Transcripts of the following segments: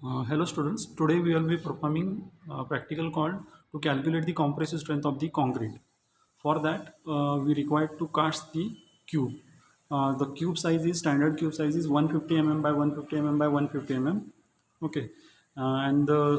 Hello students, today we will be performing a practical called to calculate the compressive strength of the concrete. For that we require to cast the cube. The cube size is standard cube size is 150 mm by 150 mm by 150 mm. Okay, and the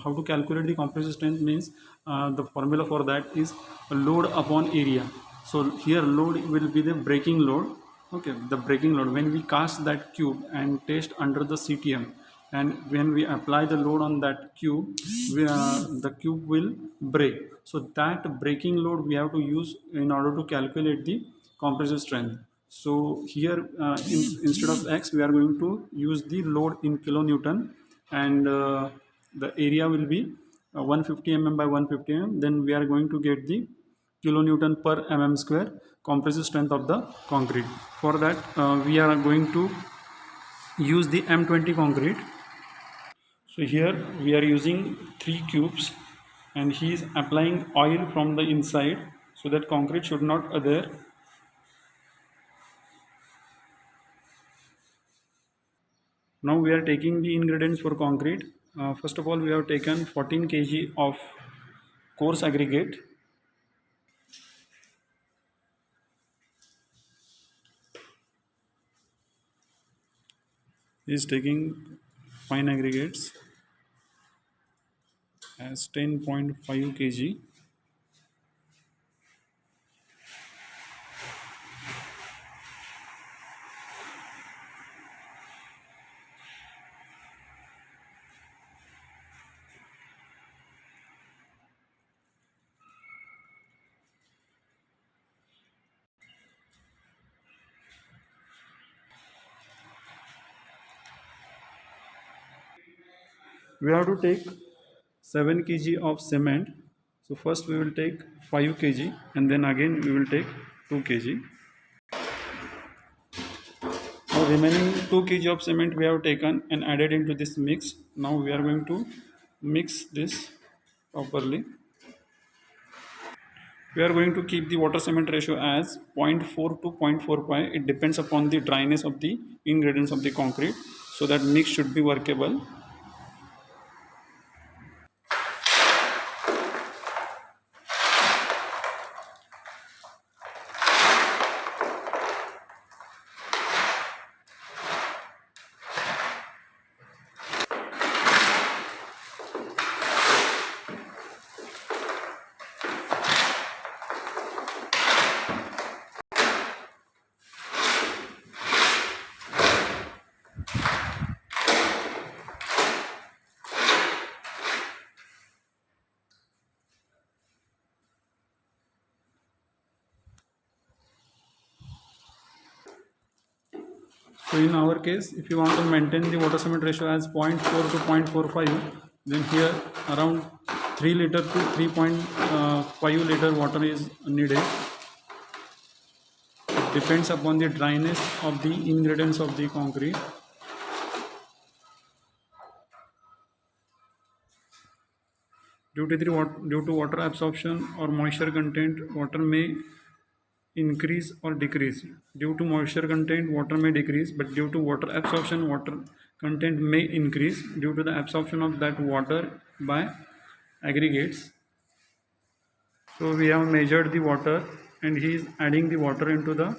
how to calculate the compressive strength means the formula for that is load upon area. So here load will be the breaking load. Okay, the breaking load when we cast that cube and test under the CTM, and when we apply the load on that cube, the cube will break. So that breaking load we have to use in order to calculate the compressive strength. So here instead of x we are going to use the load in kilonewton, and the area will be 150 mm by 150 mm. Then we are going to get the kilonewton per mm square compressive strength of the concrete. For that we are going to use the M20 concrete. So here we are using 3 cubes, and he is applying oil from the inside so that concrete should not adhere. Now we are taking the ingredients for concrete. First of all, we have taken 14 kg of coarse aggregate. He is taking fine aggregates as 10.5 kg. We have to take 7 kg of cement. So first we will take 5 kg, and then again we will take 2 kg. Now remaining 2 kg of cement we have taken and added into this mix. Now we are going to mix this properly. We are going to keep the water cement ratio as 0.4 to 0.45. It depends upon the dryness of the ingredients of the concrete, so that mix should be workable. So in our case, if you want to maintain the water cement ratio as 0.4 to 0.45, then here around 3 liter to 3.5 liter water is needed. It depends upon the dryness of the ingredients of the concrete. Due to water absorption or moisture content, water may increase or decrease. Due to moisture content, water may decrease, but due to water absorption, water content may increase due to the absorption of that water by aggregates. So we have measured the water, and he is adding the water into the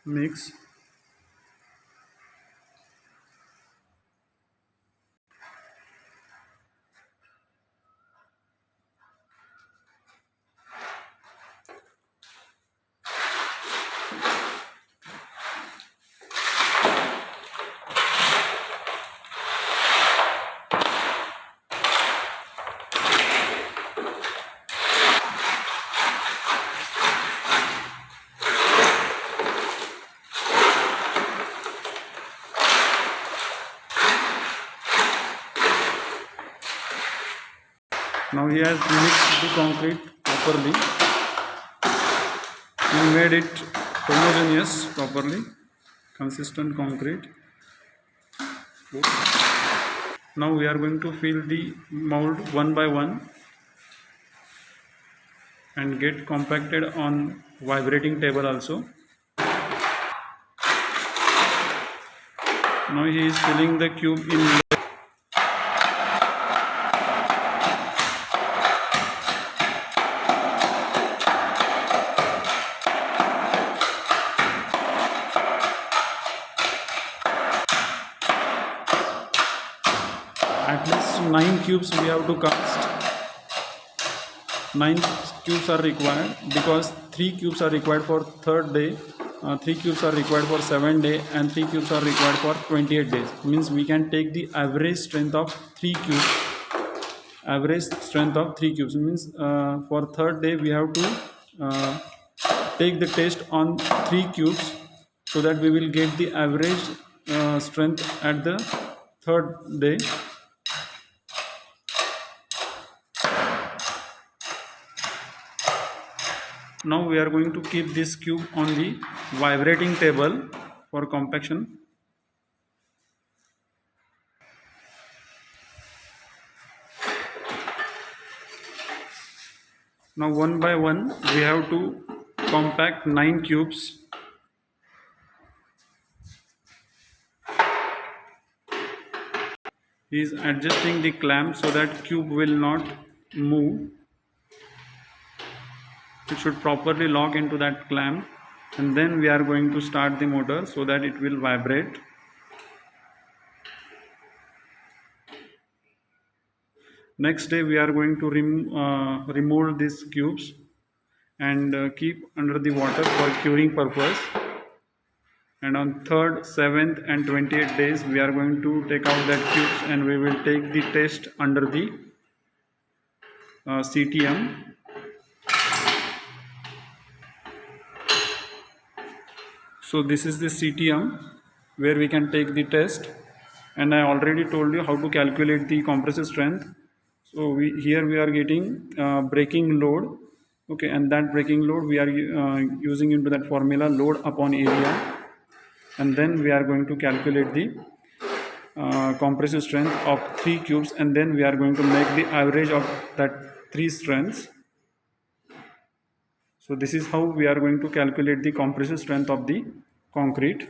mix. Now he has mixed the concrete properly. He made it homogeneous properly, consistent concrete. Now we are going to fill the mold one by one and get compacted on vibrating table also. Now he is filling the cube in. At least 9 cubes we have to cast. 9 cubes are required because 3 cubes are required for third day, 3 cubes are required for 7 day, and 3 cubes are required for 28 days. Means we can take the average strength of 3 cubes. Average strength of 3 cubes means for third day we have to take the test on 3 cubes, so that we will get the average strength at the third day. Now we are going to keep this cube on the vibrating table for compaction. Now one by one we have to compact 9 cubes. He is adjusting the clamp so that cube will not move. It should properly lock into that clamp, and then we are going to start the motor so that it will vibrate. Next day we are going to remove these cubes and keep under the water for curing purpose. And on 3rd, 7th and 28th days we are going to take out that cubes and we will take the test under the CTM. So this is the CTM where we can take the test, and I already told you how to calculate the compressive strength. So here we are getting braking load, okay, and that braking load we are using into that formula load upon area, and then we are going to calculate the compressive strength of 3 cubes, and then we are going to make the average of that 3 strengths. So this is how we are going to calculate the compressive strength of the concrete.